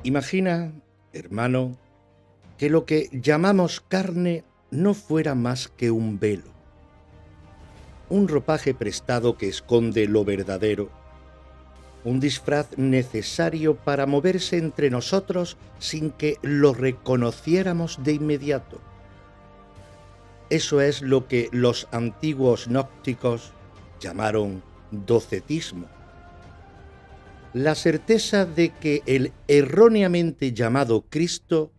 Imagina, hermano, que lo que llamamos carne no fuera más que un velo, un ropaje prestado que esconde lo verdadero, un disfraz necesario para moverse entre nosotros sin que lo reconociéramos de inmediato. Eso es lo que los antiguos gnósticos llamaron docetismo. La certeza de que el erróneamente llamado Cristo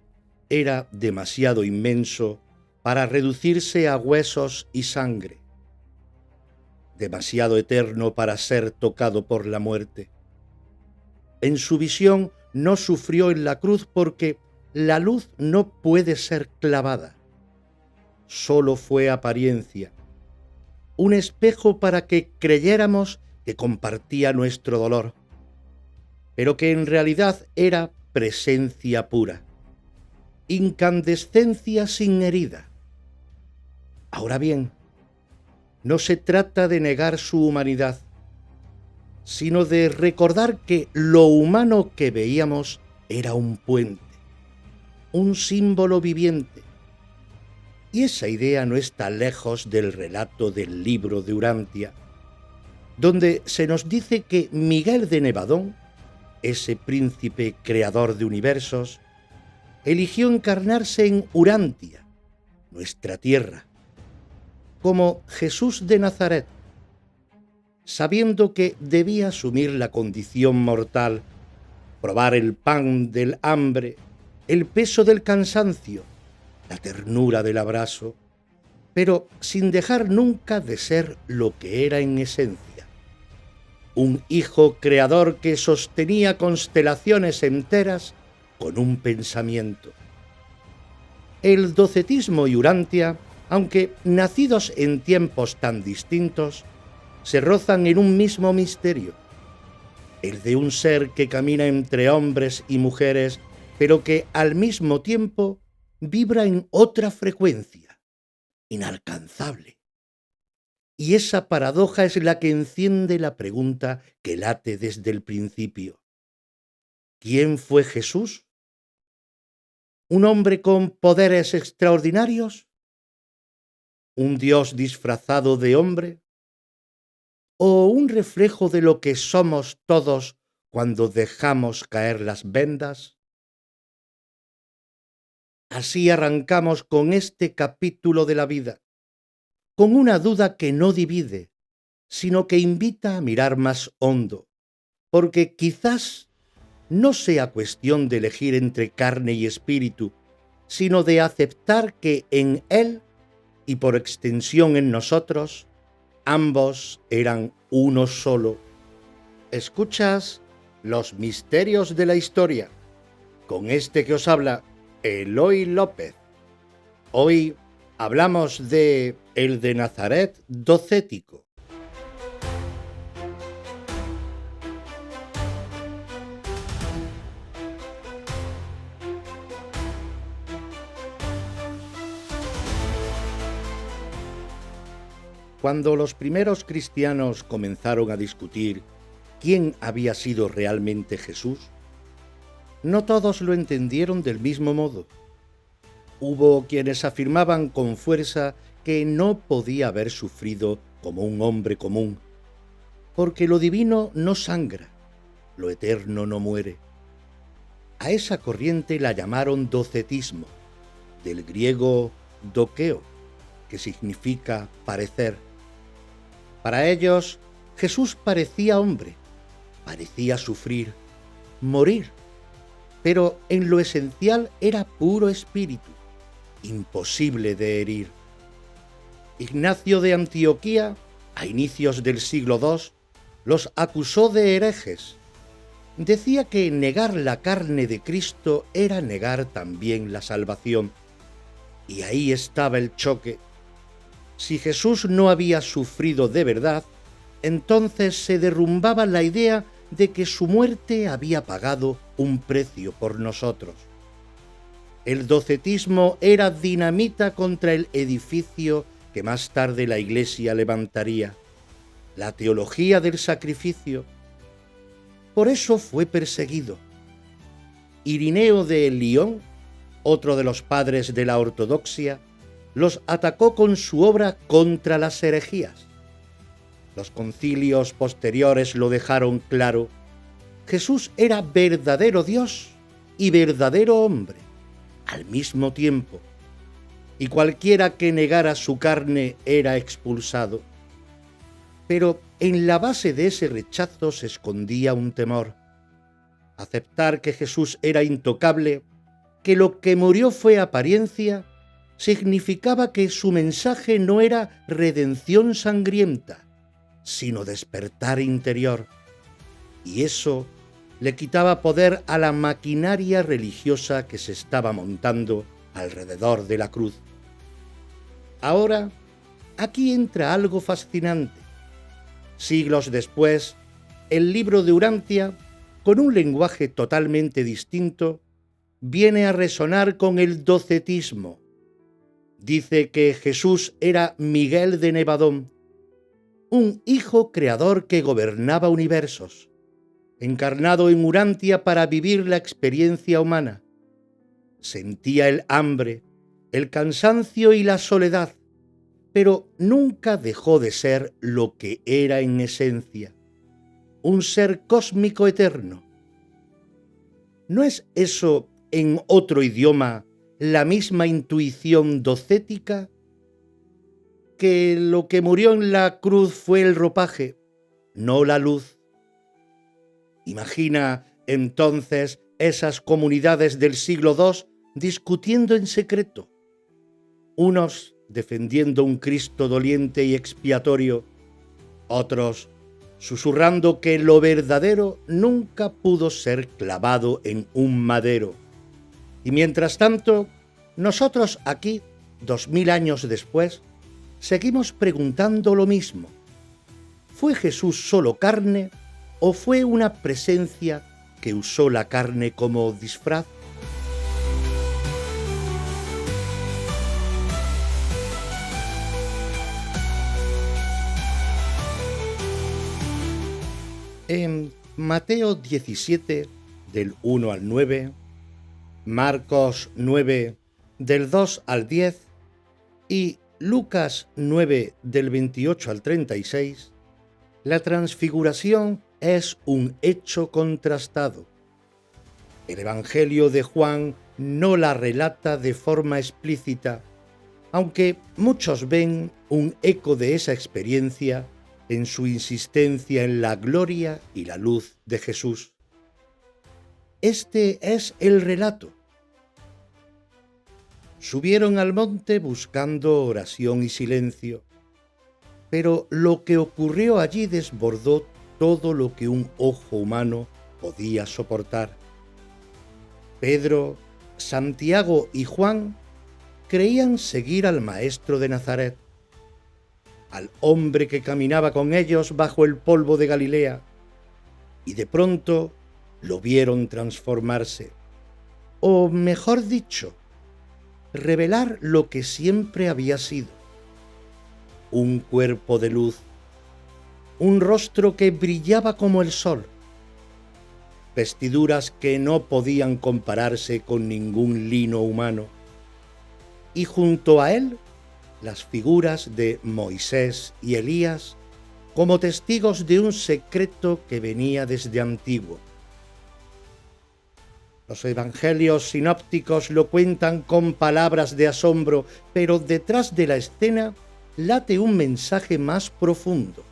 era demasiado inmenso para reducirse a huesos y sangre, demasiado eterno para ser tocado por la muerte. En su visión no sufrió en la cruz porque la luz no puede ser clavada. Solo fue apariencia, un espejo para que creyéramos que compartía nuestro dolor, pero que en realidad era presencia pura, incandescencia sin herida. Ahora bien, no se trata de negar su humanidad, sino de recordar que lo humano que veíamos era un puente, un símbolo viviente. Y esa idea no está lejos del relato del libro de Urantia, donde se nos dice que Miguel de Nevadón, ese príncipe creador de universos, eligió encarnarse en Urantia, nuestra tierra, como Jesús de Nazaret, sabiendo que debía asumir la condición mortal, probar el pan del hambre, el peso del cansancio, la ternura del abrazo, pero sin dejar nunca de ser lo que era en esencia, un hijo creador que sostenía constelaciones enteras con un pensamiento. El docetismo y Urantia, aunque nacidos en tiempos tan distintos, se rozan en un mismo misterio, el de un ser que camina entre hombres y mujeres, pero que al mismo tiempo vibra en otra frecuencia, inalcanzable. Y esa paradoja es la que enciende la pregunta que late desde el principio. ¿Quién fue Jesús? ¿Un hombre con poderes extraordinarios? ¿Un Dios disfrazado de hombre? ¿O un reflejo de lo que somos todos cuando dejamos caer las vendas? Así arrancamos con este capítulo de la vida, con una duda que no divide, sino que invita a mirar más hondo, porque quizás no sea cuestión de elegir entre carne y espíritu, sino de aceptar que en Él, y por extensión en nosotros, ambos eran uno solo. ¿Escuchas los misterios de la historia? Con este que os habla, Eloy López. Hoy hablamos de el de Nazaret docético. Cuando los primeros cristianos comenzaron a discutir quién había sido realmente Jesús, no todos lo entendieron del mismo modo. Hubo quienes afirmaban con fuerza que no podía haber sufrido como un hombre común, porque lo divino no sangra, lo eterno no muere. A esa corriente la llamaron docetismo, del griego dokeo, que significa parecer. Para ellos, Jesús parecía hombre, parecía sufrir, morir, pero en lo esencial era puro espíritu, imposible de herir. Ignacio de Antioquía, a inicios del siglo II, los acusó de herejes. Decía que negar la carne de Cristo era negar también la salvación. Y ahí estaba el choque. Si Jesús no había sufrido de verdad, entonces se derrumbaba la idea de que su muerte había pagado un precio por nosotros. El docetismo era dinamita contra el edificio que más tarde la Iglesia levantaría, la teología del sacrificio. Por eso fue perseguido. Irineo de Lyon, otro de los padres de la ortodoxia, los atacó con su obra Contra las herejías. Los concilios posteriores lo dejaron claro. Jesús era verdadero Dios y verdadero hombre al mismo tiempo, y cualquiera que negara su carne era expulsado. Pero en la base de ese rechazo se escondía un temor: aceptar que Jesús era intocable, que lo que murió fue apariencia, significaba que su mensaje no era redención sangrienta, sino despertar interior, y eso le quitaba poder a la maquinaria religiosa que se estaba montando alrededor de la cruz. Ahora, aquí entra algo fascinante. Siglos después, el libro de Urantia, con un lenguaje totalmente distinto, viene a resonar con el docetismo. Dice que Jesús era Miguel de Nevadón, un hijo creador que gobernaba universos, encarnado en Urantia para vivir la experiencia humana. Sentía el hambre, el cansancio y la soledad, pero nunca dejó de ser lo que era en esencia: un ser cósmico eterno. ¿No es eso, en otro idioma, la misma intuición docética? Que lo que murió en la cruz fue el ropaje, no la luz. Imagina entonces esas comunidades del siglo II discutiendo en secreto, unos defendiendo un Cristo doliente y expiatorio, otros susurrando que lo verdadero nunca pudo ser clavado en un madero. Y mientras tanto, nosotros aquí, 2000 años después, seguimos preguntando lo mismo: ¿fue Jesús solo carne o fue una presencia que usó la carne como disfraz? En Mateo 17, del 1 al 9, Marcos 9, del 2 al 10 y Lucas 9, del 28 al 36, la transfiguración es un hecho contrastado. El Evangelio de Juan no la relata de forma explícita, aunque muchos ven un eco de esa experiencia en su insistencia en la gloria y la luz de Jesús. Este es el relato. Subieron al monte buscando oración y silencio, pero lo que ocurrió allí desbordó todo lo que un ojo humano podía soportar. Pedro, Santiago y Juan creían seguir al Maestro de Nazaret, al hombre que caminaba con ellos bajo el polvo de Galilea, y de pronto lo vieron transformarse, o mejor dicho, revelar lo que siempre había sido: un cuerpo de luz, un rostro que brillaba como el sol, vestiduras que no podían compararse con ningún lino humano, y junto a él las figuras de Moisés y Elías como testigos de un secreto que venía desde antiguo. Los evangelios sinópticos lo cuentan con palabras de asombro, pero detrás de la escena late un mensaje más profundo.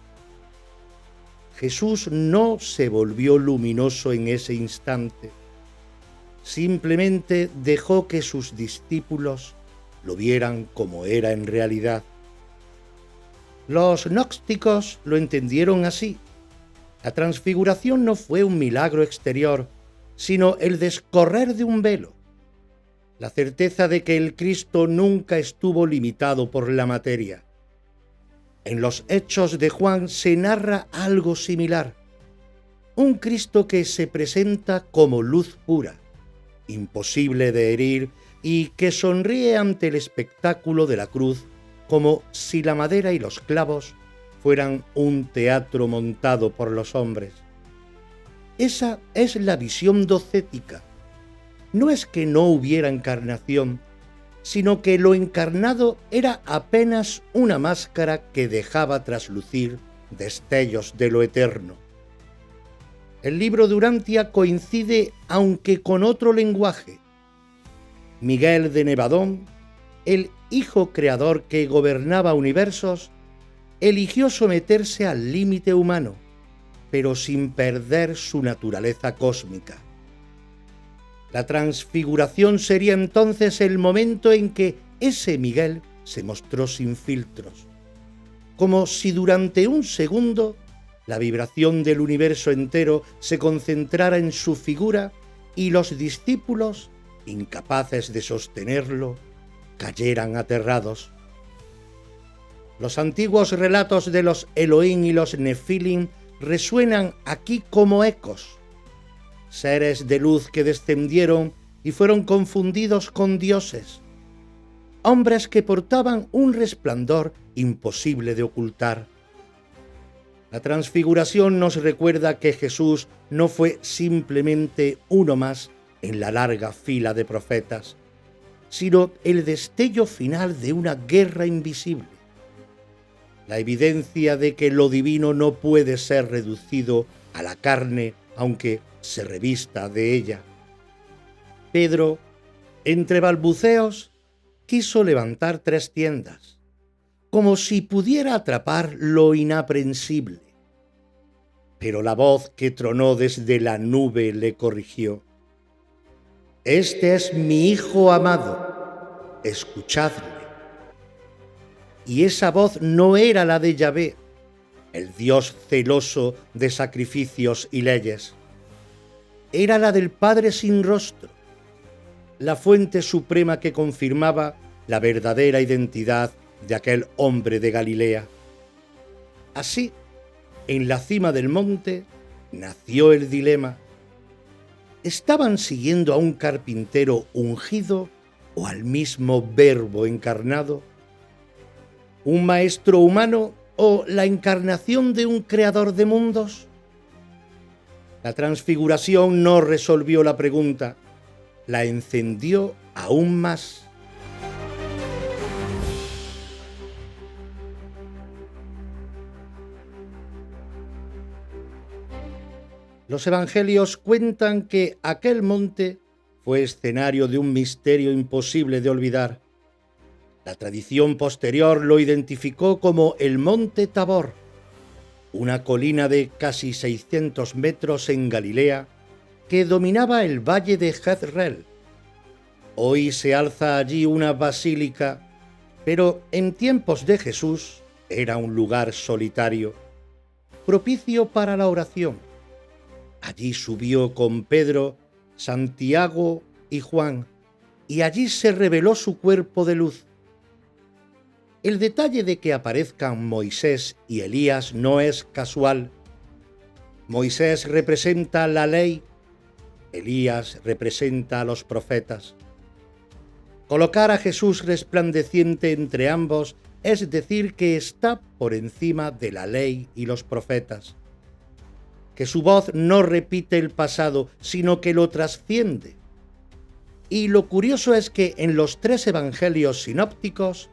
Jesús no se volvió luminoso en ese instante, simplemente dejó que sus discípulos lo vieran como era en realidad. Los gnósticos lo entendieron así. La transfiguración no fue un milagro exterior, sino el descorrer de un velo, la certeza de que el Cristo nunca estuvo limitado por la materia. En los Hechos de Juan se narra algo similar: un Cristo que se presenta como luz pura, imposible de herir, y que sonríe ante el espectáculo de la cruz como si la madera y los clavos fueran un teatro montado por los hombres. Esa es la visión docética, no es que no hubiera encarnación, sino que lo encarnado era apenas una máscara que dejaba traslucir destellos de lo eterno. El libro de Urantia coincide, aunque con otro lenguaje. Miguel de Nevadón, el hijo creador que gobernaba universos, eligió someterse al límite humano, pero sin perder su naturaleza cósmica. La transfiguración sería entonces el momento en que ese Miguel se mostró sin filtros, como si durante un segundo la vibración del universo entero se concentrara en su figura y los discípulos, incapaces de sostenerlo, cayeran aterrados. Los antiguos relatos de los Elohim y los Nefilim resuenan aquí como ecos, seres de luz que descendieron y fueron confundidos con dioses, hombres que portaban un resplandor imposible de ocultar. La transfiguración nos recuerda que Jesús no fue simplemente uno más en la larga fila de profetas, sino el destello final de una guerra invisible, la evidencia de que lo divino no puede ser reducido a la carne aunque se revista de ella. Pedro, entre balbuceos, quiso levantar 3 tiendas, como si pudiera atrapar lo inaprensible. Pero la voz que tronó desde la nube le corrigió. «Este es mi Hijo amado, escuchadle». Y esa voz no era la de Yahvé, el Dios celoso de sacrificios y leyes. Era la del Padre sin rostro, la fuente suprema que confirmaba la verdadera identidad de aquel hombre de Galilea. Así, en la cima del monte, nació el dilema. ¿Estaban siguiendo a un carpintero ungido o al mismo Verbo encarnado? ¿Un maestro humano o la encarnación de un creador de mundos? La transfiguración no resolvió la pregunta, la encendió aún más. Los evangelios cuentan que aquel monte fue escenario de un misterio imposible de olvidar. La tradición posterior lo identificó como el Monte Tabor, una colina de casi 600 metros en Galilea que dominaba el valle de Jezreel. Hoy se alza allí una basílica, pero en tiempos de Jesús era un lugar solitario, propicio para la oración. Allí subió con Pedro, Santiago y Juan, y allí se reveló su cuerpo de luz. El detalle de que aparezcan Moisés y Elías no es casual. Moisés representa la ley, Elías representa a los profetas. Colocar a Jesús resplandeciente entre ambos es decir que está por encima de la ley y los profetas, que su voz no repite el pasado, sino que lo trasciende. Y lo curioso es que en los 3 evangelios sinópticos,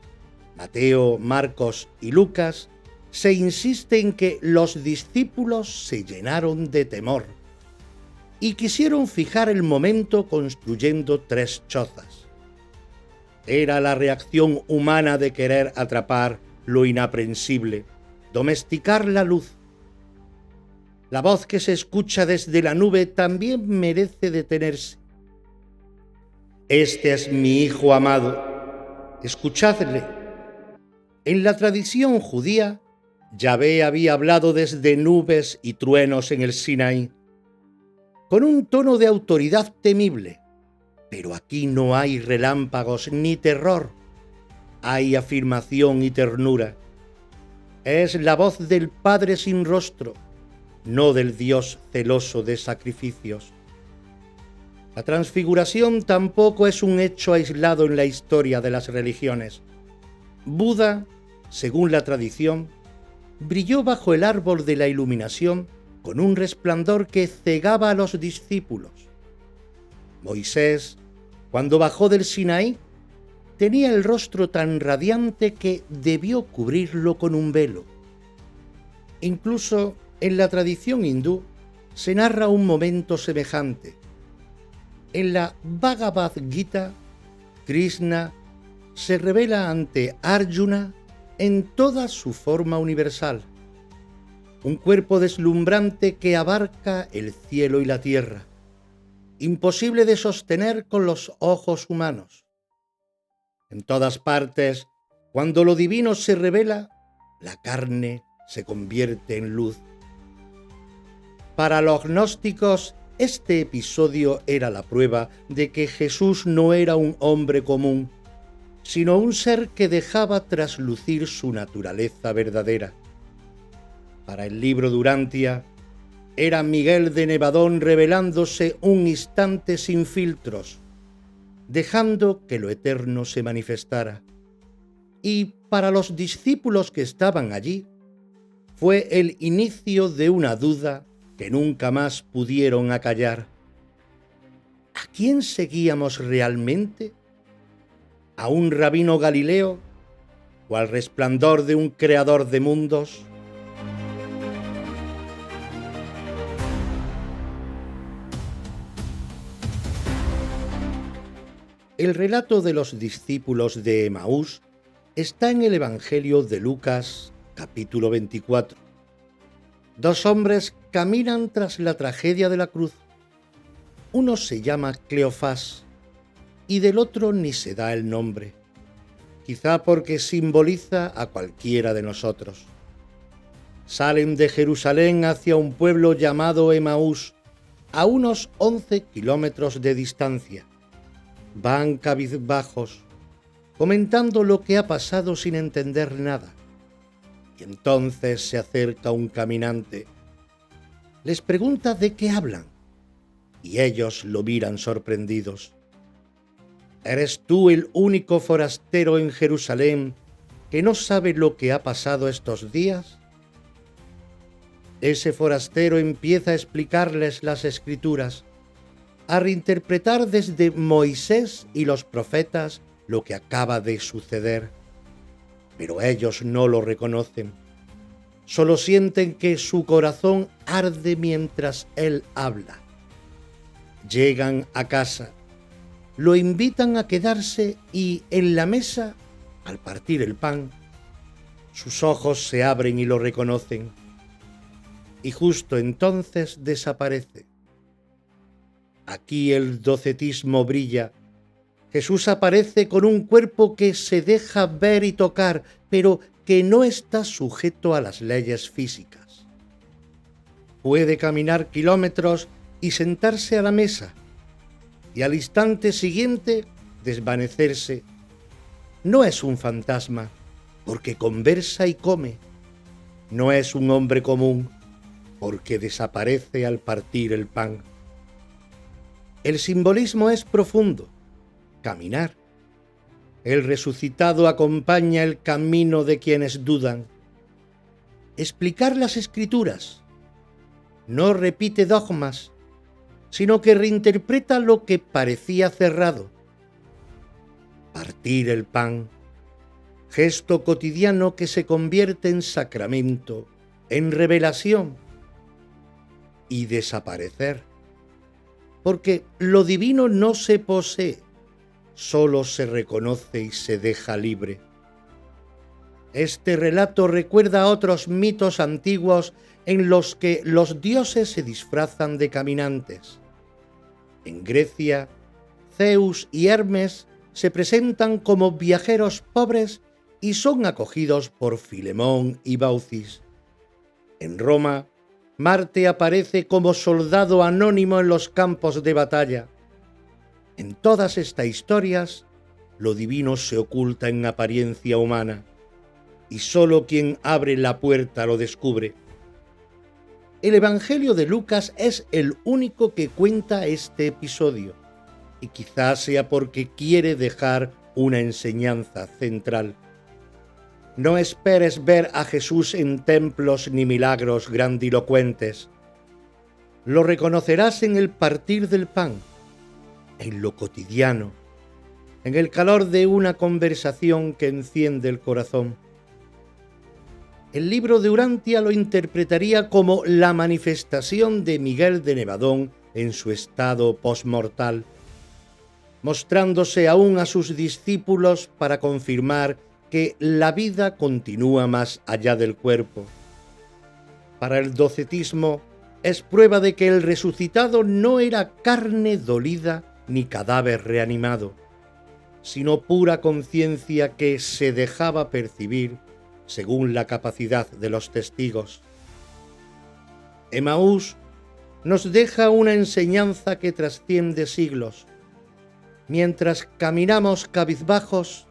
Mateo, Marcos y Lucas, se insiste en que los discípulos se llenaron de temor y quisieron fijar el momento construyendo 3 chozas. Era la reacción humana de querer atrapar lo inaprensible, domesticar la luz. La voz que se escucha desde la nube también merece detenerse. Este es mi Hijo amado, escuchadle. En la tradición judía, Yahvé había hablado desde nubes y truenos en el Sinaí, con un tono de autoridad temible, pero aquí no hay relámpagos ni terror, hay afirmación y ternura. Es la voz del Padre sin rostro, no del Dios celoso de sacrificios. La transfiguración tampoco es un hecho aislado en la historia de las religiones. Buda, según la tradición, brilló bajo el árbol de la iluminación con un resplandor que cegaba a los discípulos. Moisés, cuando bajó del Sinaí, tenía el rostro tan radiante que debió cubrirlo con un velo. Incluso en la tradición hindú se narra un momento semejante. En la Bhagavad Gita, Krishna se revela ante Arjuna en toda su forma universal, un cuerpo deslumbrante que abarca el cielo y la tierra, imposible de sostener con los ojos humanos. En todas partes, cuando lo divino se revela, la carne se convierte en luz. Para los gnósticos, este episodio era la prueba de que Jesús no era un hombre común, sino un ser que dejaba traslucir su naturaleza verdadera. Para el libro Durantia, era Miguel de Nevadón revelándose un instante sin filtros, dejando que lo eterno se manifestara. Y para los discípulos que estaban allí, fue el inicio de una duda que nunca más pudieron acallar. ¿A quién seguíamos realmente? ¿A un rabino galileo o al resplandor de un creador de mundos? El relato de los discípulos de Emaús está en el Evangelio de Lucas, capítulo 24. Dos hombres caminan tras la tragedia de la cruz. Uno se llama Cleofás y del otro ni se da el nombre, quizá porque simboliza a cualquiera de nosotros. Salen de Jerusalén hacia un pueblo llamado Emaús, a unos 11 kilómetros de distancia. Van cabizbajos, comentando lo que ha pasado sin entender nada. Y entonces se acerca un caminante. Les pregunta de qué hablan, y ellos lo miran sorprendidos. ¿Eres tú el único forastero en Jerusalén que no sabe lo que ha pasado estos días? Ese forastero empieza a explicarles las Escrituras, a reinterpretar desde Moisés y los profetas lo que acaba de suceder. Pero ellos no lo reconocen. Solo sienten que su corazón arde mientras él habla. Llegan a casa, lo invitan a quedarse y en la mesa, al partir el pan, sus ojos se abren y lo reconocen. Y justo entonces desaparece. Aquí el docetismo brilla. Jesús aparece con un cuerpo que se deja ver y tocar, pero que no está sujeto a las leyes físicas. Puede caminar kilómetros y sentarse a la mesa, y al instante siguiente desvanecerse. No es un fantasma, porque conversa y come. No es un hombre común, porque desaparece al partir el pan. El simbolismo es profundo. Caminar. El resucitado acompaña el camino de quienes dudan. Explicar las Escrituras. No repite dogmas, sino que reinterpreta lo que parecía cerrado. Partir el pan. Gesto cotidiano que se convierte en sacramento, en revelación. Y desaparecer. Porque lo divino no se posee, solo se reconoce y se deja libre. Este relato recuerda a otros mitos antiguos en los que los dioses se disfrazan de caminantes. En Grecia, Zeus y Hermes se presentan como viajeros pobres y son acogidos por Filemón y Baucis. En Roma, Marte aparece como soldado anónimo en los campos de batalla. En todas estas historias, lo divino se oculta en apariencia humana, y solo quien abre la puerta lo descubre. El Evangelio de Lucas es el único que cuenta este episodio, y quizás sea porque quiere dejar una enseñanza central. No esperes ver a Jesús en templos ni milagros grandilocuentes. Lo reconocerás en el partir del pan. en lo cotidiano, en el calor de una conversación que enciende el corazón. El libro de Urantia lo interpretaría como la manifestación de Miguel de Nevadón en su estado postmortal, mostrándose aún a sus discípulos para confirmar que la vida continúa más allá del cuerpo. Para el docetismo es prueba de que el resucitado no era carne dolida ni cadáver reanimado, sino pura conciencia que se dejaba percibir según la capacidad de los testigos. Emaús nos deja una enseñanza que trasciende siglos. Mientras caminamos cabizbajos,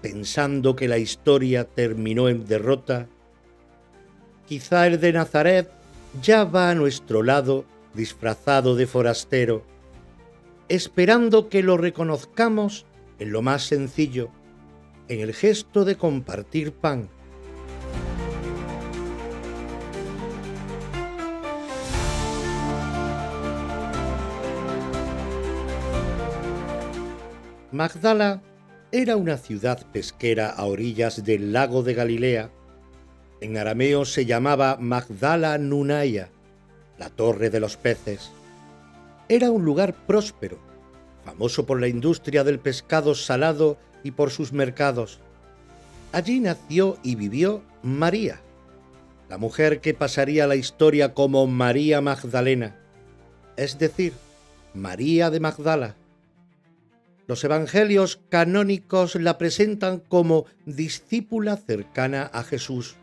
pensando que la historia terminó en derrota, quizá el de Nazaret ya va a nuestro lado disfrazado de forastero, esperando que lo reconozcamos en lo más sencillo, en el gesto de compartir pan. Magdala era una ciudad pesquera a orillas del lago de Galilea. En arameo se llamaba Magdala Nunaya, la torre de los peces. Era un lugar próspero, famoso por la industria del pescado salado y por sus mercados. Allí nació y vivió María, la mujer que pasaría a la historia como María Magdalena, es decir, María de Magdala. Los evangelios canónicos la presentan como discípula cercana a Jesús,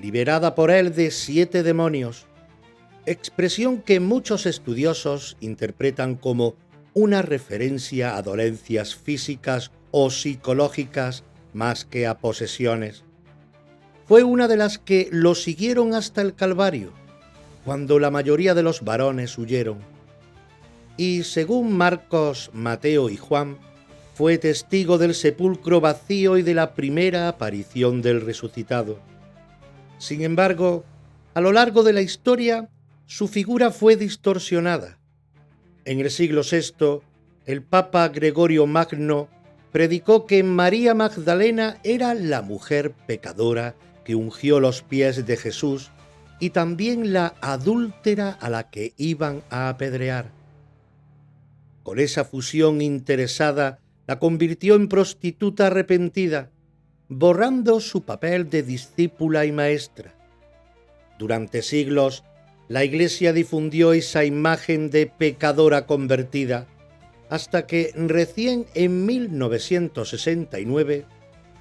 liberada por él de 7 demonios, expresión que muchos estudiosos interpretan como una referencia a dolencias físicas o psicológicas más que a posesiones. Fue una de las que lo siguieron hasta el Calvario, cuando la mayoría de los varones huyeron. Y según Marcos, Mateo y Juan, fue testigo del sepulcro vacío y de la primera aparición del resucitado. Sin embargo, a lo largo de la historia, su figura fue distorsionada. En el siglo VI, el Papa Gregorio Magno predicó que María Magdalena era la mujer pecadora que ungió los pies de Jesús y también la adúltera a la que iban a apedrear. Con esa fusión interesada, la convirtió en prostituta arrepentida, borrando su papel de discípula y maestra. Durante siglos, la Iglesia difundió esa imagen de pecadora convertida, hasta que recién en 1969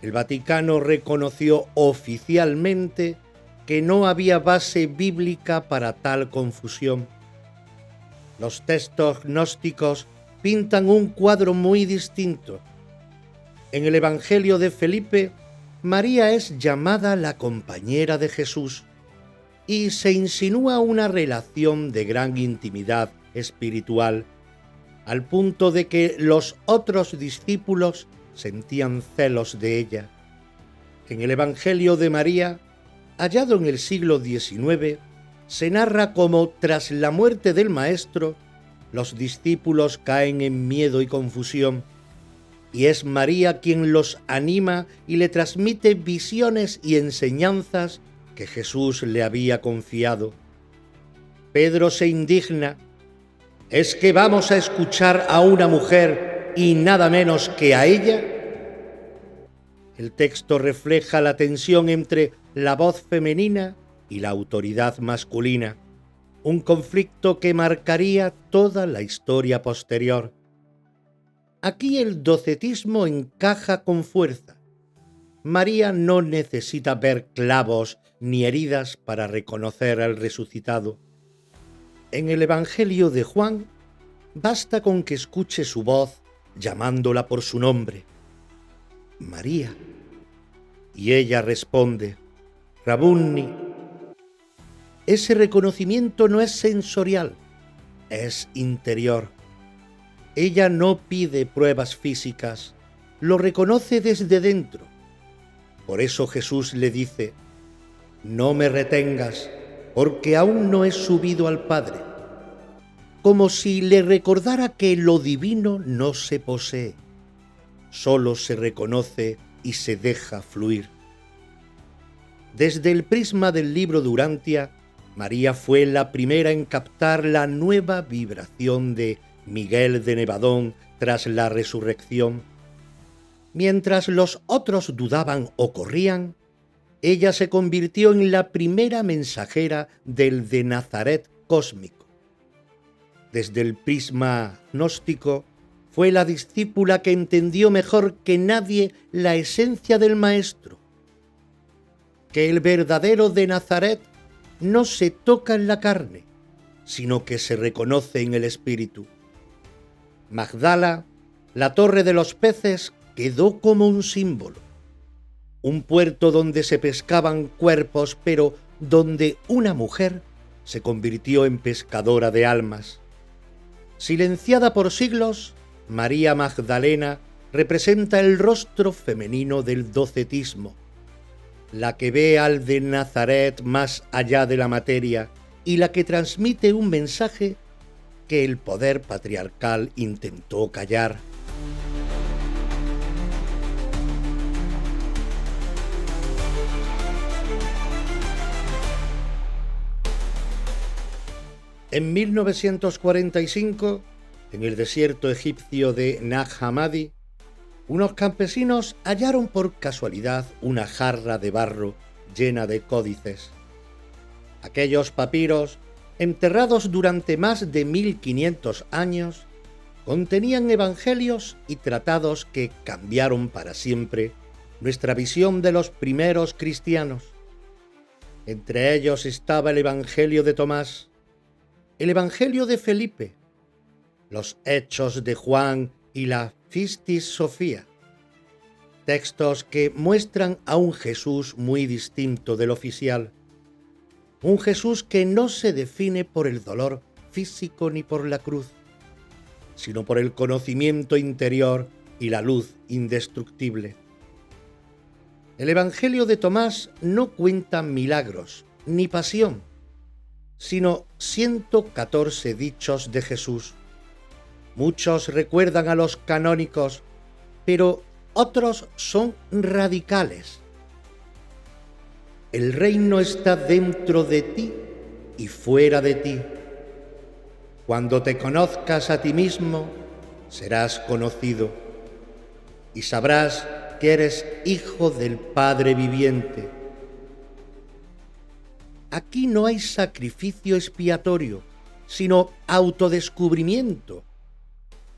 el Vaticano reconoció oficialmente que no había base bíblica para tal confusión. Los textos gnósticos pintan un cuadro muy distinto. En el Evangelio de Felipe, María es llamada la compañera de Jesús y se insinúa una relación de gran intimidad espiritual, al punto de que los otros discípulos sentían celos de ella. En el Evangelio de María, hallado en el siglo XIX, se narra cómo, tras la muerte del Maestro, los discípulos caen en miedo y confusión, y es María quien los anima y le transmite visiones y enseñanzas que Jesús le había confiado. Pedro se indigna. ¿Es que vamos a escuchar a una mujer y nada menos que a ella? El texto refleja la tensión entre la voz femenina y la autoridad masculina, un conflicto que marcaría toda la historia posterior. Aquí el docetismo encaja con fuerza. María no necesita ver clavos ni heridas para reconocer al resucitado. En el Evangelio de Juan, basta con que escuche su voz llamándola por su nombre: María. Y ella responde: Rabunni. Ese reconocimiento no es sensorial, es interior. Ella no pide pruebas físicas, lo reconoce desde dentro. Por eso Jesús le dice: no me retengas, porque aún no he subido al Padre. como si le recordara que lo divino no se posee, solo se reconoce y se deja fluir. Desde el prisma del libro de Urantia, María fue la primera en captar la nueva vibración de Miguel de Nevadón tras la resurrección. Mientras los otros dudaban o corrían, ella se convirtió en la primera mensajera del de Nazaret cósmico. Desde el prisma gnóstico, fue la discípula que entendió mejor que nadie la esencia del Maestro, que el verdadero de Nazaret no se toca en la carne, sino que se reconoce en el espíritu. Magdala, la torre de los peces, quedó como un símbolo, un puerto donde se pescaban cuerpos, pero donde una mujer se convirtió en pescadora de almas. Silenciada por siglos, María Magdalena representa el rostro femenino del docetismo, la que ve al de Nazaret más allá de la materia y la que transmite un mensaje que el poder patriarcal intentó callar. En 1945, en el desierto egipcio de Nag Hammadi, unos campesinos hallaron por casualidad una jarra de barro llena de códices. Aquellos papiros, enterrados durante más de 1500 años, contenían evangelios y tratados que cambiaron para siempre nuestra visión de los primeros cristianos. Entre ellos estaba el Evangelio de Tomás, el Evangelio de Felipe, los Hechos de Juan y la Pistis Sophia, textos que muestran a un Jesús muy distinto del oficial, un Jesús que no se define por el dolor físico ni por la cruz, sino por el conocimiento interior y la luz indestructible. El Evangelio de Tomás no cuenta milagros ni pasión, sino 114 dichos de Jesús. Muchos recuerdan a los canónicos, pero otros son radicales. El reino está dentro de ti y fuera de ti. Cuando te conozcas a ti mismo, serás conocido y sabrás que eres hijo del Padre viviente. Aquí no hay sacrificio expiatorio, sino autodescubrimiento.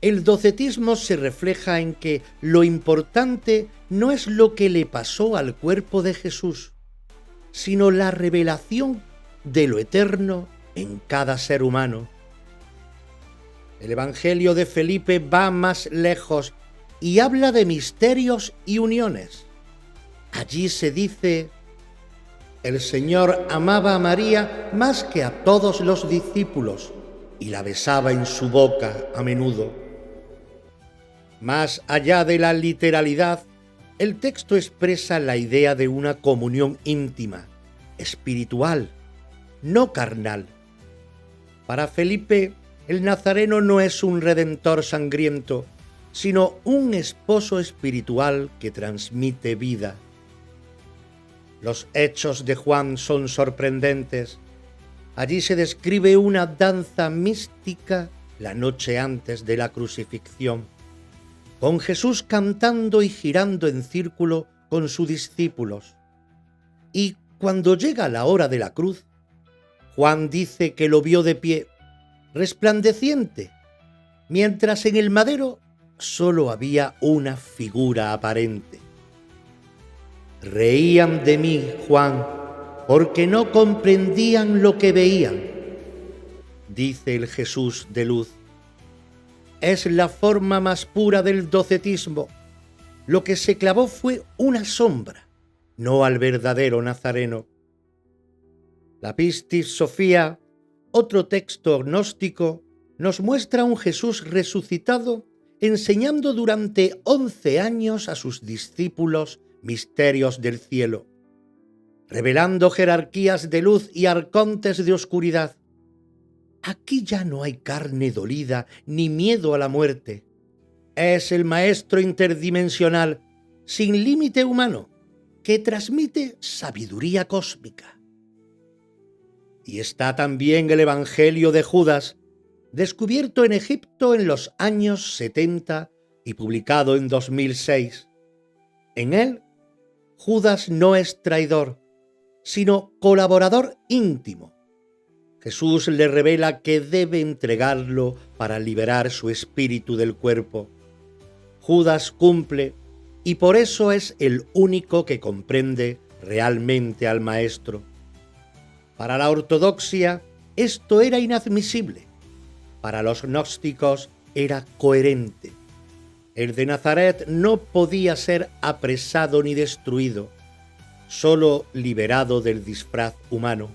El docetismo se refleja en que lo importante no es lo que le pasó al cuerpo de Jesús, sino la revelación de lo eterno en cada ser humano. El Evangelio de Felipe va más lejos y habla de misterios y uniones. Allí se dice: el Señor amaba a María más que a todos los discípulos y la besaba en su boca a menudo. Más allá de la literalidad, el texto expresa la idea de una comunión íntima, espiritual, no carnal. Para Felipe, el nazareno no es un redentor sangriento, sino un esposo espiritual que transmite vida. Los hechos de Juan son sorprendentes. Allí se describe una danza mística la noche antes de la crucifixión, con Jesús cantando y girando en círculo con sus discípulos. Y cuando llega la hora de la cruz, Juan dice que lo vio de pie, resplandeciente, mientras en el madero solo había una figura aparente. Reían de mí, Juan, porque no comprendían lo que veían, dice el Jesús de luz. Es la forma más pura del docetismo. Lo que se clavó fue una sombra, no al verdadero nazareno. La Pistis Sophia, otro texto gnóstico, nos muestra a un Jesús resucitado enseñando durante 11 años a sus discípulos misterios del cielo, revelando jerarquías de luz y arcontes de oscuridad. Aquí ya no hay carne dolida ni miedo a la muerte. Es el maestro interdimensional, sin límite humano, que transmite sabiduría cósmica. Y está también el Evangelio de Judas, descubierto en Egipto en los años 70 y publicado en 2006. En él, Judas no es traidor, sino colaborador íntimo. Jesús le revela que debe entregarlo para liberar su espíritu del cuerpo. Judas cumple y por eso es el único que comprende realmente al Maestro. Para la ortodoxia esto era inadmisible. Para los gnósticos era coherente. El de Nazaret no podía ser apresado ni destruido, solo liberado del disfraz humano.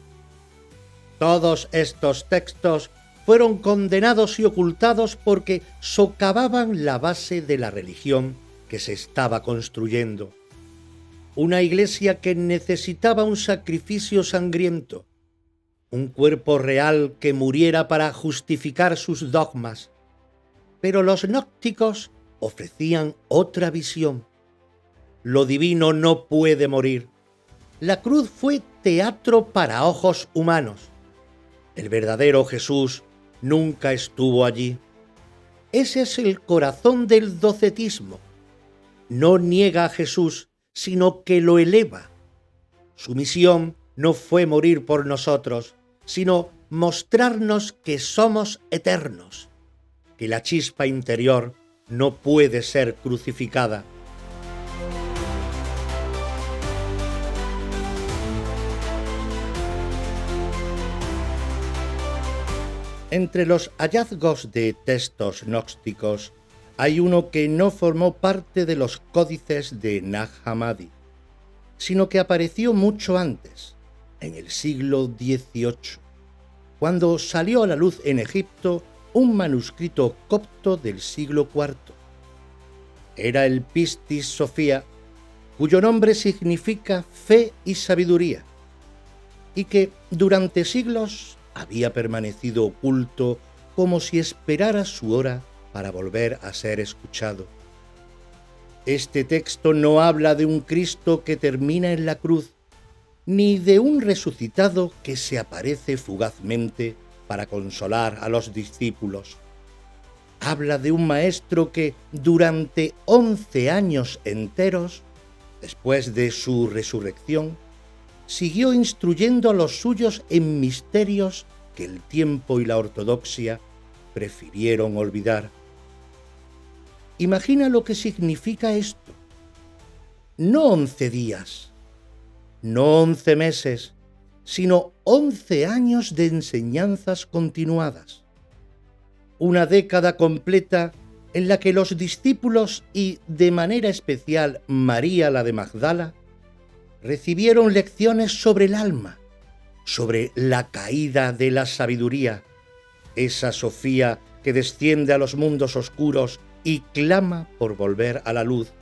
Todos estos textos fueron condenados y ocultados porque socavaban la base de la religión que se estaba construyendo. Una iglesia que necesitaba un sacrificio sangriento, un cuerpo real que muriera para justificar sus dogmas. Pero los gnósticos ofrecían otra visión. Lo divino no puede morir. La cruz fue teatro para ojos humanos. El verdadero Jesús nunca estuvo allí. Ese es el corazón del docetismo. No niega a Jesús, sino que lo eleva. Su misión no fue morir por nosotros, sino mostrarnos que somos eternos, que la chispa interior no puede ser crucificada. Entre los hallazgos de textos gnósticos hay uno que no formó parte de los códices de Nag Hammadi, sino que apareció mucho antes, en el siglo XVIII, cuando salió a la luz en Egipto un manuscrito copto del siglo IV. Era el Pistis Sophia, cuyo nombre significa fe y sabiduría, y que durante siglos había permanecido oculto como si esperara su hora para volver a ser escuchado. Este texto no habla de un Cristo que termina en la cruz, ni de un resucitado que se aparece fugazmente para consolar a los discípulos. Habla de un maestro que durante 11 años enteros, después de su resurrección, siguió instruyendo a los suyos en misterios que el tiempo y la ortodoxia prefirieron olvidar. Imagina lo que significa esto. No 11 días, no 11 meses, sino 11 años de enseñanzas continuadas. Una década completa en la que los discípulos y, de manera especial, María la de Magdala, recibieron lecciones sobre el alma, sobre la caída de la sabiduría, esa Sofía que desciende a los mundos oscuros y clama por volver a la luz,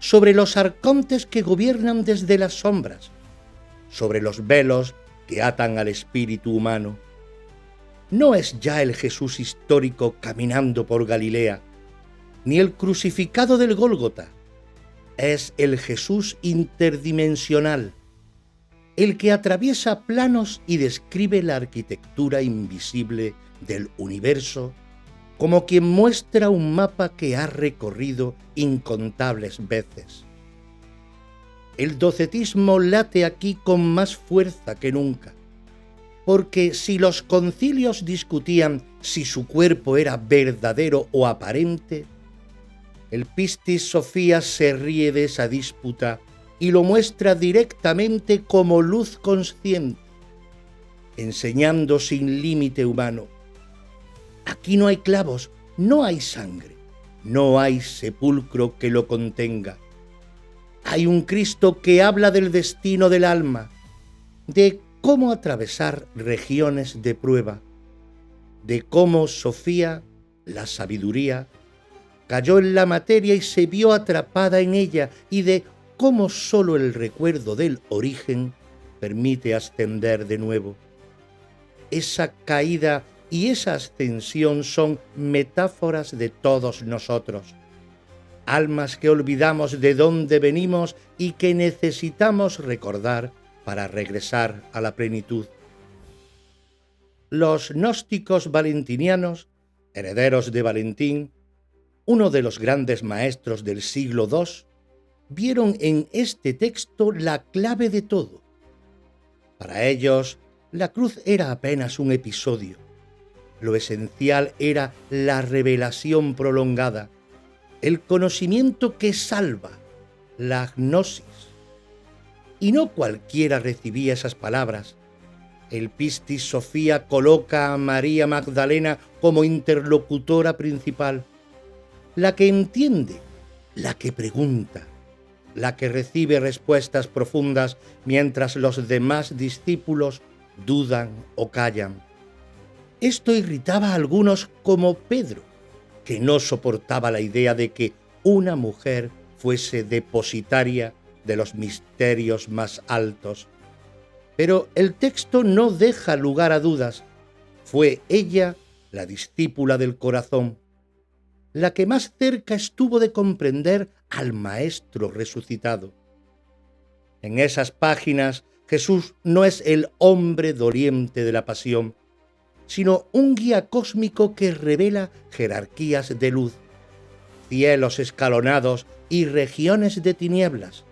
sobre los arcontes que gobiernan desde las sombras, sobre los velos que atan al espíritu humano. No es ya el Jesús histórico caminando por Galilea, ni el crucificado del Gólgota. Es el Jesús interdimensional, el que atraviesa planos y describe la arquitectura invisible del universo como quien muestra un mapa que ha recorrido incontables veces. El docetismo late aquí con más fuerza que nunca, porque si los concilios discutían si su cuerpo era verdadero o aparente, el Pistis Sophia se ríe de esa disputa y lo muestra directamente como luz consciente, enseñando sin límite humano. Aquí no hay clavos, no hay sangre, no hay sepulcro que lo contenga. Hay un Cristo que habla del destino del alma, de cómo atravesar regiones de prueba, de cómo Sofía, la sabiduría, cayó en la materia y se vio atrapada en ella, y de cómo sólo el recuerdo del origen permite ascender de nuevo. Esa caída y esa ascensión son metáforas de todos nosotros. Almas que olvidamos de dónde venimos y que necesitamos recordar para regresar a la plenitud. Los gnósticos valentinianos, herederos de Valentín, uno de los grandes maestros del siglo II, vieron en este texto la clave de todo. Para ellos, la cruz era apenas un episodio. Lo esencial era la revelación prolongada, el conocimiento que salva, la gnosis. Y no cualquiera recibía esas palabras. El Pistis Sophia coloca a María Magdalena como interlocutora principal, la que entiende, la que pregunta, la que recibe respuestas profundas mientras los demás discípulos dudan o callan. Esto irritaba a algunos como Pedro, que no soportaba la idea de que una mujer fuese depositaria de los misterios más altos. Pero el texto no deja lugar a dudas. Fue ella, la discípula del corazón, la que más cerca estuvo de comprender al Maestro resucitado. En esas páginas, Jesús no es el hombre doliente de la pasión, sino un guía cósmico que revela jerarquías de luz, cielos escalonados y regiones de tinieblas,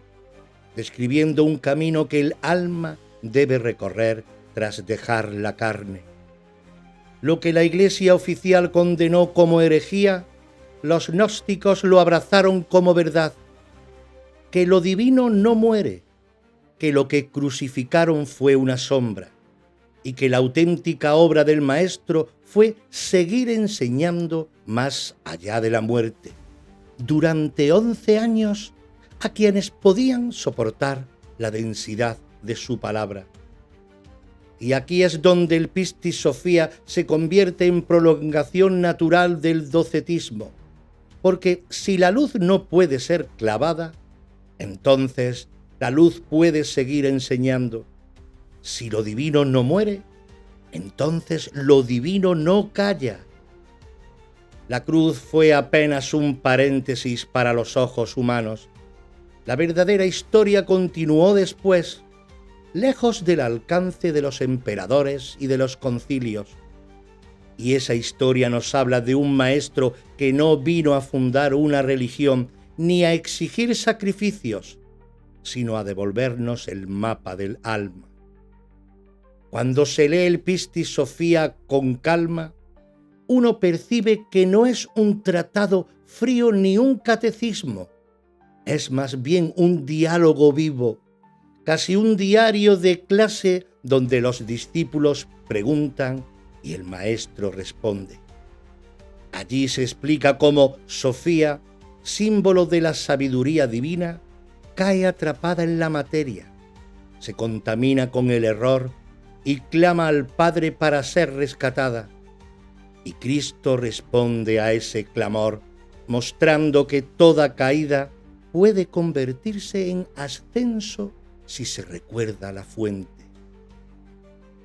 describiendo un camino que el alma debe recorrer tras dejar la carne. Lo que la Iglesia oficial condenó como herejía, los gnósticos lo abrazaron como verdad, que lo divino no muere, que lo que crucificaron fue una sombra, y que la auténtica obra del Maestro fue seguir enseñando más allá de la muerte, durante 11 años a quienes podían soportar la densidad de su palabra. Y aquí es donde el Pistis Sophia se convierte en prolongación natural del docetismo, porque si la luz no puede ser clavada, entonces la luz puede seguir enseñando. Si lo divino no muere, entonces lo divino no calla. La cruz fue apenas un paréntesis para los ojos humanos. La verdadera historia continuó después, lejos del alcance de los emperadores y de los concilios. Y esa historia nos habla de un maestro que no vino a fundar una religión ni a exigir sacrificios, sino a devolvernos el mapa del alma. Cuando se lee el Pistis Sophia con calma, uno percibe que no es un tratado frío ni un catecismo, es más bien un diálogo vivo, casi un diario de clase donde los discípulos preguntan y el maestro responde. Allí se explica cómo Sofía, símbolo de la sabiduría divina, cae atrapada en la materia, se contamina con el error y clama al Padre para ser rescatada. Y Cristo responde a ese clamor, mostrando que toda caída puede convertirse en ascenso si se recuerda la fuente.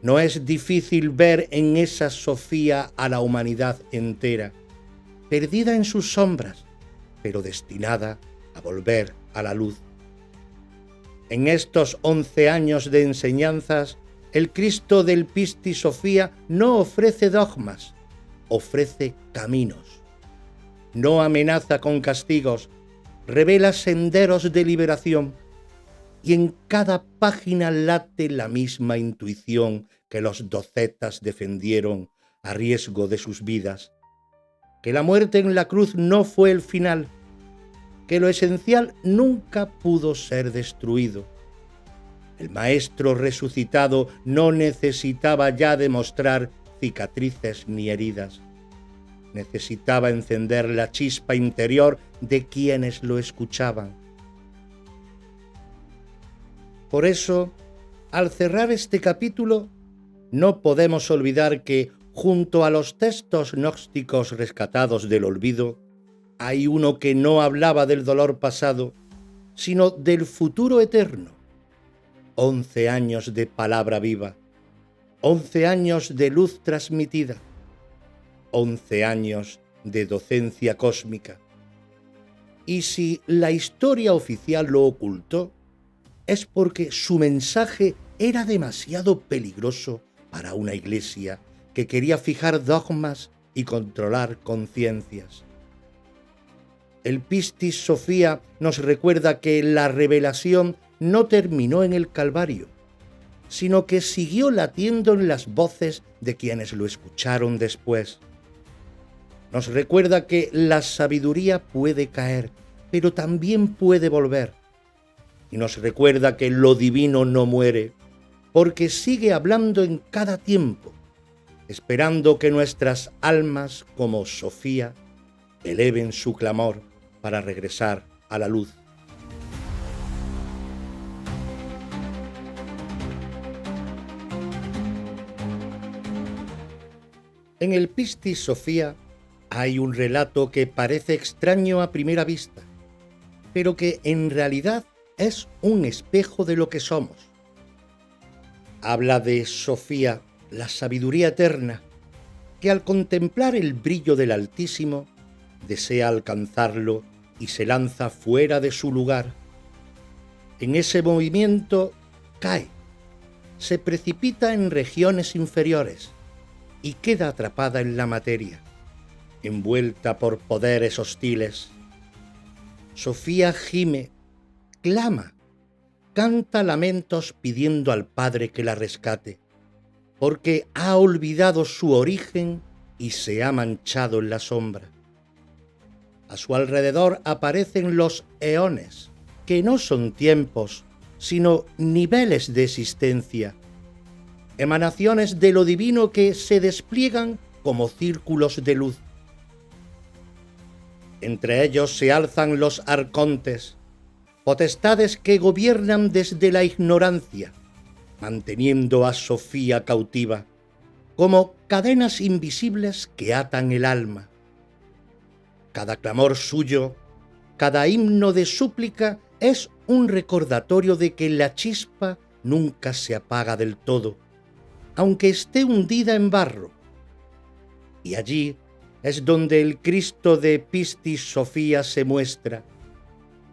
No es difícil ver en esa Sofía a la humanidad entera, perdida en sus sombras, pero destinada a volver a la luz. En estos 11 años de enseñanzas, el Cristo del Pistis Sophia no ofrece dogmas, ofrece caminos. No amenaza con castigos, revela senderos de liberación, y en cada página late la misma intuición que los docetas defendieron a riesgo de sus vidas, que la muerte en la cruz no fue el final, que lo esencial nunca pudo ser destruido. El Maestro resucitado no necesitaba ya demostrar cicatrices ni heridas. Necesitaba encender la chispa interior de quienes lo escuchaban. Por eso, al cerrar este capítulo, no podemos olvidar que, junto a los textos gnósticos rescatados del olvido, hay uno que no hablaba del dolor pasado, sino del futuro eterno. 11 años de palabra viva, 11 años de luz transmitida, 11 años de docencia cósmica. Y si la historia oficial lo ocultó, es porque su mensaje era demasiado peligroso para una iglesia que quería fijar dogmas y controlar conciencias. El Pistis Sophia nos recuerda que la revelación no terminó en el Calvario, sino que siguió latiendo en las voces de quienes lo escucharon después. Nos recuerda que la sabiduría puede caer, pero también puede volver. Y nos recuerda que lo divino no muere, porque sigue hablando en cada tiempo, esperando que nuestras almas, como Sofía, eleven su clamor para regresar a la luz. En el Pistis Sophia hay un relato que parece extraño a primera vista, pero que en realidad es un espejo de lo que somos. Habla de Sofía, la sabiduría eterna, que al contemplar el brillo del Altísimo, desea alcanzarlo y se lanza fuera de su lugar. En ese movimiento cae, se precipita en regiones inferiores y queda atrapada en la materia, envuelta por poderes hostiles. Sofía gime, clama, canta lamentos pidiendo al Padre que la rescate, porque ha olvidado su origen y se ha manchado en la sombra. A su alrededor aparecen los eones, que no son tiempos, sino niveles de existencia, emanaciones de lo divino que se despliegan como círculos de luz. Entre ellos se alzan los arcontes, potestades que gobiernan desde la ignorancia, manteniendo a Sofía cautiva, como cadenas invisibles que atan el alma. Cada clamor suyo, cada himno de súplica es un recordatorio de que la chispa nunca se apaga del todo, aunque esté hundida en barro. Y allí es donde el Cristo de Pistis Sophia se muestra,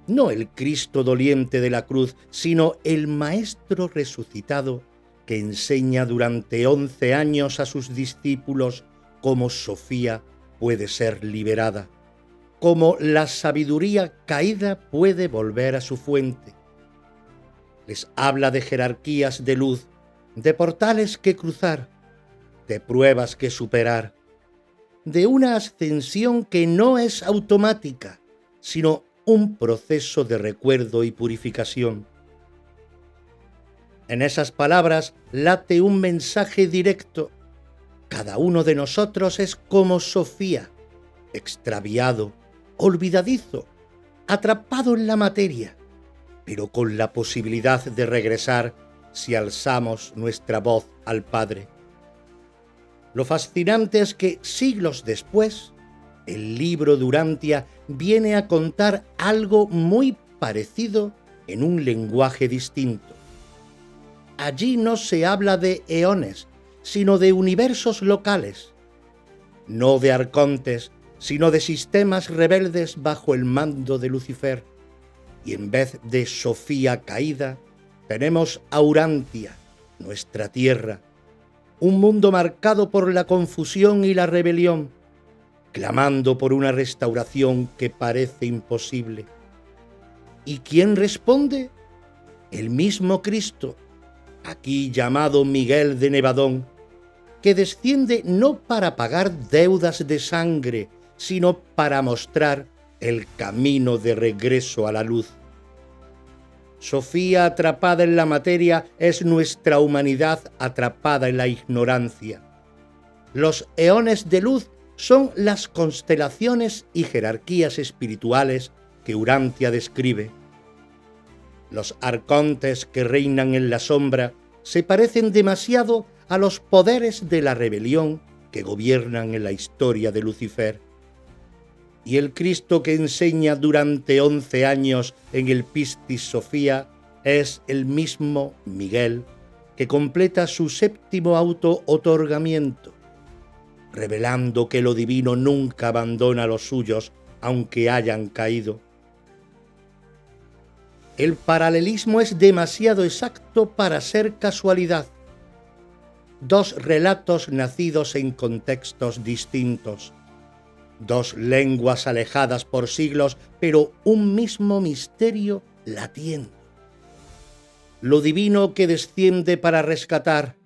no el Cristo doliente de la cruz, sino el Maestro resucitado que enseña durante 11 años a sus discípulos cómo Sofía puede ser liberada, cómo la sabiduría caída puede volver a su fuente. Les habla de jerarquías de luz, de portales que cruzar, de pruebas que superar, de una ascensión que no es automática, sino un proceso de recuerdo y purificación. En esas palabras late un mensaje directo. Cada uno de nosotros es como Sofía, extraviado, olvidadizo, atrapado en la materia, pero con la posibilidad de regresar si alzamos nuestra voz al Padre. Lo fascinante es que siglos después, el libro de Urantia viene a contar algo muy parecido en un lenguaje distinto. Allí no se habla de eones, sino de universos locales, no de arcontes, sino de sistemas rebeldes bajo el mando de Lucifer. Y en vez de Sofía caída, tenemos a Urantia, nuestra tierra, un mundo marcado por la confusión y la rebelión, clamando por una restauración que parece imposible. ¿Y quién responde? El mismo Cristo, aquí llamado Miguel de Nevadón, que desciende no para pagar deudas de sangre, sino para mostrar el camino de regreso a la luz. Sofía atrapada en la materia es nuestra humanidad atrapada en la ignorancia. Los eones de luz son las constelaciones y jerarquías espirituales que Urantia describe. Los arcontes que reinan en la sombra se parecen demasiado a los poderes de la rebelión que gobiernan en la historia de Lucifer. Y el Cristo que enseña durante 11 años en el Pistis Sophia es el mismo Miguel que completa su 7º auto-otorgamiento. revelando que lo divino nunca abandona a los suyos, aunque hayan caído. El paralelismo es demasiado exacto para ser casualidad. Dos relatos nacidos en contextos distintos, dos lenguas alejadas por siglos, pero un mismo misterio latiendo. Lo divino que desciende para rescatar,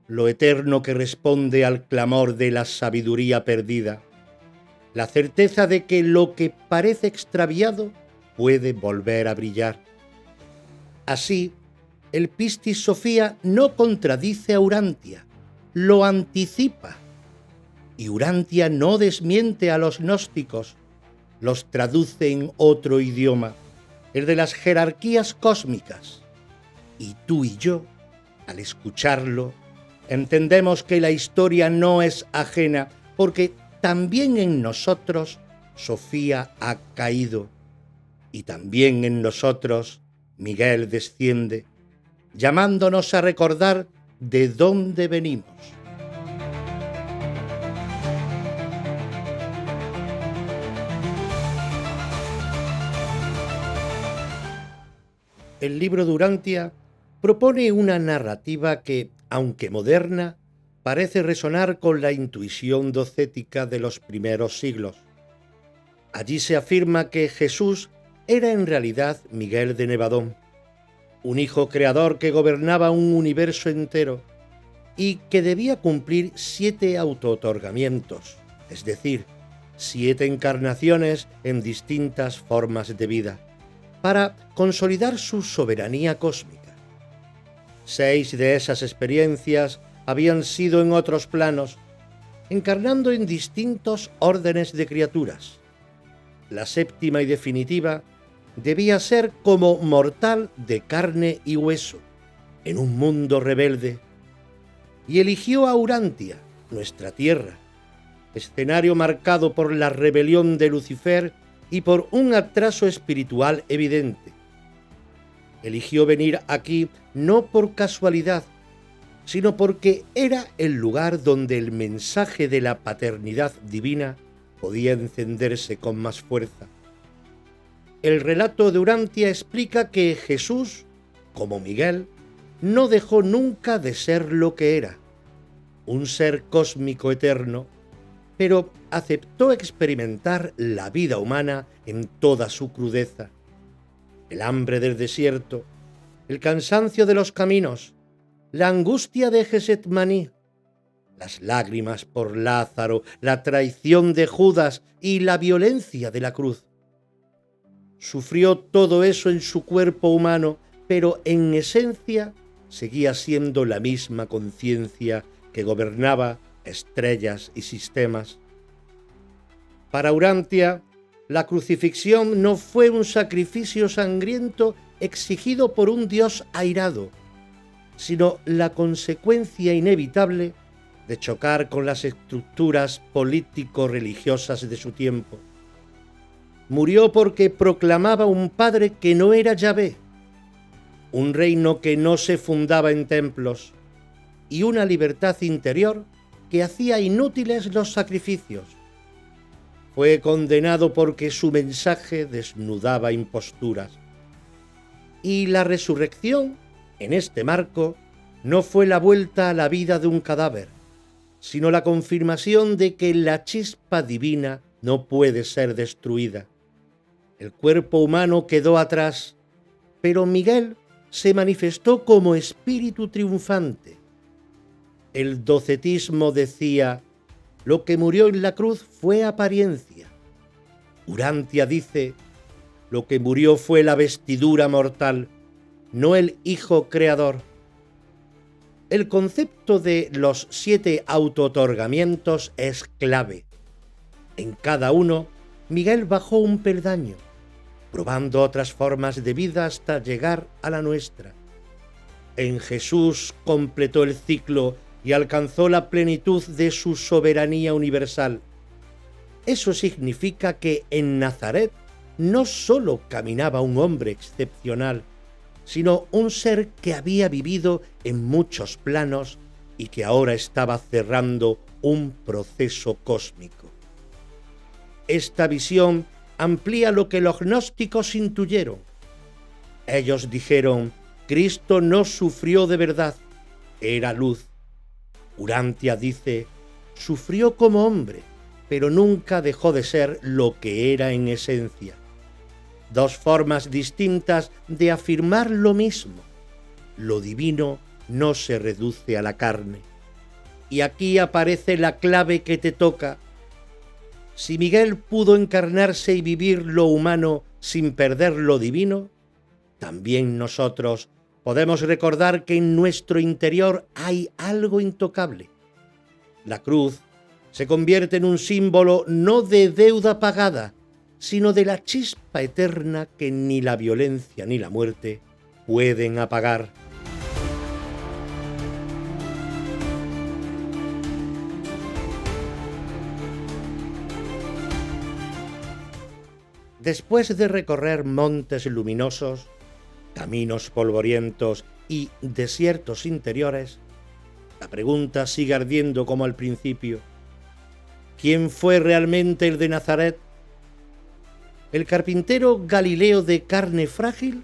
lo eterno que responde al clamor de la sabiduría perdida, la certeza de que lo que parece extraviado puede volver a brillar. Así, el Pistis Sophia no contradice a Urantia, lo anticipa. Y Urantia no desmiente a los gnósticos, los traduce en otro idioma, el de las jerarquías cósmicas. Y tú y yo, al escucharlo, entendemos que la historia no es ajena, porque también en nosotros Sofía ha caído, y también en nosotros Miguel desciende, llamándonos a recordar de dónde venimos. El libro de Urantia propone una narrativa que, aunque moderna, parece resonar con la intuición docética de los primeros siglos. Allí se afirma que Jesús era en realidad Miguel de Nevadón, un hijo creador que gobernaba un universo entero y que debía cumplir 7 autootorgamientos, es decir, 7 encarnaciones en distintas formas de vida, para consolidar su soberanía cósmica. 6 de esas experiencias habían sido en otros planos, encarnando en distintos órdenes de criaturas. La 7ª y definitiva debía ser como mortal de carne y hueso, en un mundo rebelde, y eligió a Urantia, nuestra tierra, escenario marcado por la rebelión de Lucifer y por un atraso espiritual evidente. Eligió venir aquí no por casualidad, sino porque era el lugar donde el mensaje de la paternidad divina podía encenderse con más fuerza. El relato de Urantia explica que Jesús, como Miguel, no dejó nunca de ser lo que era, un ser cósmico eterno, pero aceptó experimentar la vida humana en toda su crudeza. El hambre del desierto, el cansancio de los caminos, la angustia de Getsemaní, las lágrimas por Lázaro, la traición de Judas y la violencia de la cruz. Sufrió todo eso en su cuerpo humano, pero en esencia seguía siendo la misma conciencia que gobernaba estrellas y sistemas. Para Urantia, la crucifixión no fue un sacrificio sangriento exigido por un Dios airado, sino la consecuencia inevitable de chocar con las estructuras político-religiosas de su tiempo. Murió porque proclamaba un padre que no era Yahvé, un reino que no se fundaba en templos y una libertad interior que hacía inútiles los sacrificios. Fue condenado porque su mensaje desnudaba imposturas. Y la resurrección, en este marco, no fue la vuelta a la vida de un cadáver, sino la confirmación de que la chispa divina no puede ser destruida. El cuerpo humano quedó atrás, pero Miguel se manifestó como espíritu triunfante. El docetismo decía: lo que murió en la cruz fue apariencia. Urantia dice: lo que murió fue la vestidura mortal, no el Hijo Creador. El concepto de los 7 autootorgamientos es clave. En cada uno, Miguel bajó un peldaño, probando otras formas de vida hasta llegar a la nuestra. En Jesús completó el ciclo y alcanzó la plenitud de su soberanía universal. Eso significa que en Nazaret no solo caminaba un hombre excepcional, sino un ser que había vivido en muchos planos y que ahora estaba cerrando un proceso cósmico. Esta visión amplía lo que los gnósticos intuyeron. Ellos dijeron: Cristo no sufrió de verdad, era luz. Urantia dice: sufrió como hombre, pero nunca dejó de ser lo que era en esencia. Dos formas distintas de afirmar lo mismo. Lo divino no se reduce a la carne. Y aquí aparece la clave que te toca. Si Miguel pudo encarnarse y vivir lo humano sin perder lo divino, también nosotros podemos recordar que en nuestro interior hay algo intocable. La cruz se convierte en un símbolo no de deuda pagada, sino de la chispa eterna que ni la violencia ni la muerte pueden apagar. Después de recorrer montes luminosos, caminos polvorientos y desiertos interiores, la pregunta sigue ardiendo como al principio. ¿Quién fue realmente el de Nazaret? ¿El carpintero Galileo de carne frágil?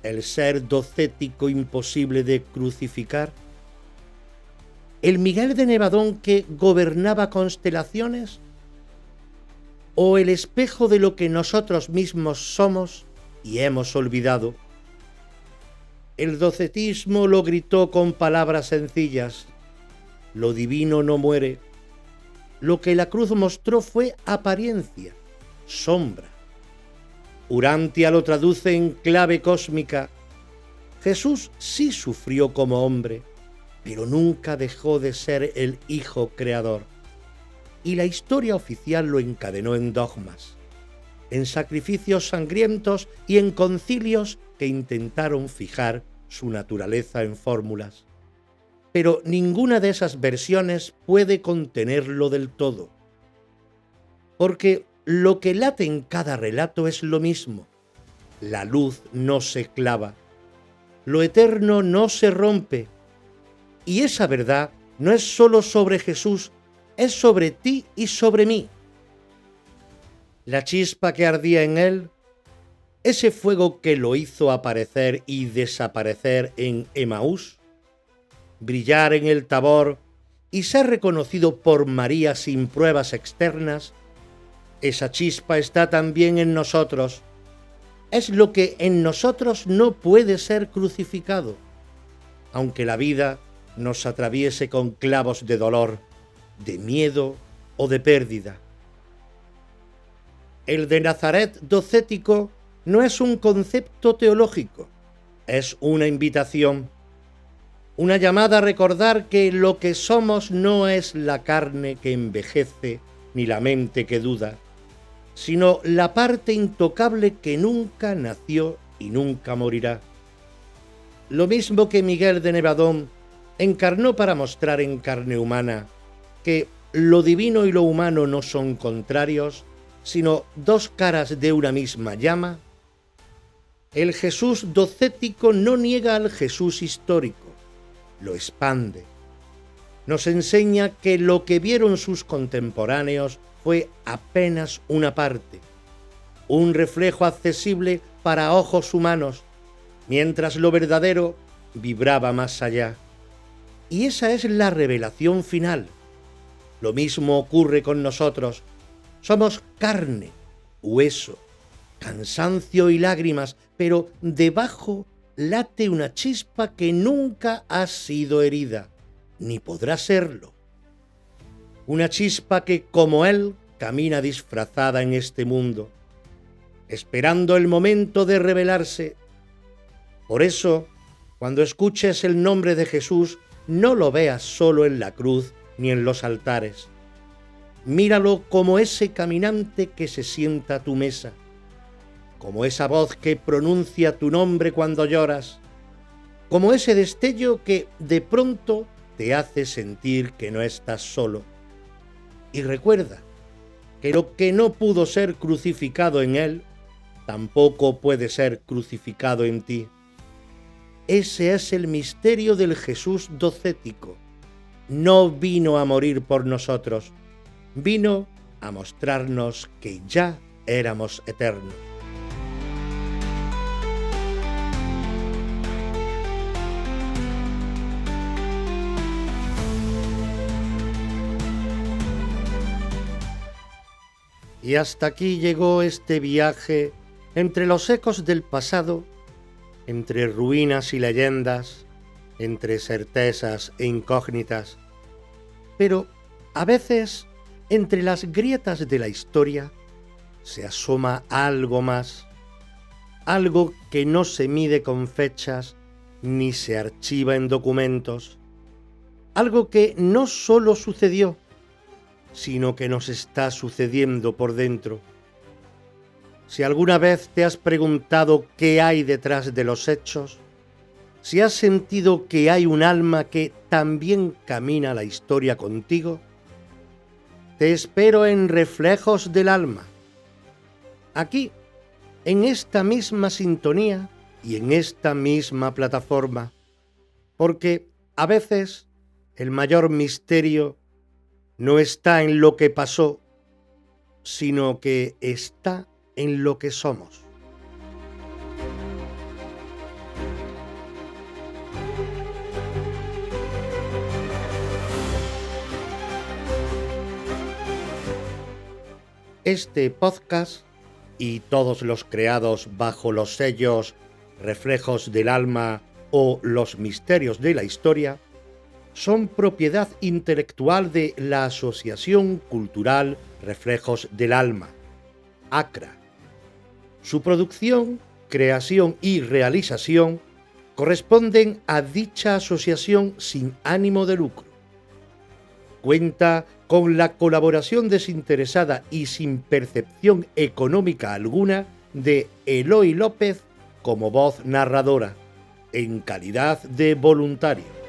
¿El ser docético imposible de crucificar? ¿El Miguel de Nevadón que gobernaba constelaciones? ¿O el espejo de lo que nosotros mismos somos y hemos olvidado? El docetismo lo gritó con palabras sencillas: lo divino no muere. Lo que la cruz mostró fue apariencia, sombra. Urantia lo traduce en clave cósmica: Jesús sí sufrió como hombre, pero nunca dejó de ser el Hijo Creador. Y la historia oficial lo encadenó en dogmas, en sacrificios sangrientos y en concilios que intentaron fijar su naturaleza en fórmulas. Pero ninguna de esas versiones puede contenerlo del todo, porque lo que late en cada relato es lo mismo. La luz no se clava, lo eterno no se rompe, y esa verdad no es solo sobre Jesús, es sobre ti y sobre mí. La chispa que ardía en él, ese fuego que lo hizo aparecer y desaparecer en Emaús, brillar en el Tabor y ser reconocido por María sin pruebas externas, esa chispa está también en nosotros. Es lo que en nosotros no puede ser crucificado, aunque la vida nos atraviese con clavos de dolor, de miedo o de pérdida. El de Nazaret docético no es un concepto teológico, es una invitación, una llamada a recordar que lo que somos no es la carne que envejece ni la mente que duda, sino la parte intocable que nunca nació y nunca morirá. Lo mismo que Miguel de Nevadón encarnó para mostrar en carne humana que lo divino y lo humano no son contrarios, sino dos caras de una misma llama, el Jesús docético no niega al Jesús histórico, lo expande. Nos enseña que lo que vieron sus contemporáneos fue apenas una parte, un reflejo accesible para ojos humanos, mientras lo verdadero vibraba más allá. Y esa es la revelación final. Lo mismo ocurre con nosotros. Somos carne, hueso, cansancio y lágrimas, pero debajo late una chispa que nunca ha sido herida, ni podrá serlo. Una chispa que, como él, camina disfrazada en este mundo, esperando el momento de revelarse. Por eso, cuando escuches el nombre de Jesús, no lo veas solo en la cruz ni en los altares. Míralo como ese caminante que se sienta a tu mesa, como esa voz que pronuncia tu nombre cuando lloras, como ese destello que de pronto te hace sentir que no estás solo. Y recuerda que lo que no pudo ser crucificado en él, tampoco puede ser crucificado en ti. Ese es el misterio del Jesús docético. no vino a morir por nosotros, vino a mostrarnos que ya éramos eternos. Y hasta aquí llegó este viaje entre los ecos del pasado, entre ruinas y leyendas, entre certezas e incógnitas. Pero a veces, entre las grietas de la historia, se asoma algo más, algo que no se mide con fechas ni se archiva en documentos, algo que no solo sucedió, sino que nos está sucediendo por dentro. Si alguna vez te has preguntado qué hay detrás de los hechos, si has sentido que hay un alma que también camina la historia contigo, te espero en Reflejos del Alma, aquí, en esta misma sintonía y en esta misma plataforma, porque a veces el mayor misterio no está en lo que pasó, sino que está en lo que somos. Este podcast y todos los creados bajo los sellos Reflejos del Alma o Los Misterios de la Historia son propiedad intelectual de la Asociación Cultural Reflejos del Alma, ACRA. Su producción, creación y realización corresponden a dicha asociación sin ánimo de lucro. Cuenta con la colaboración desinteresada y sin percepción económica alguna de Eloy López como voz narradora, en calidad de voluntario.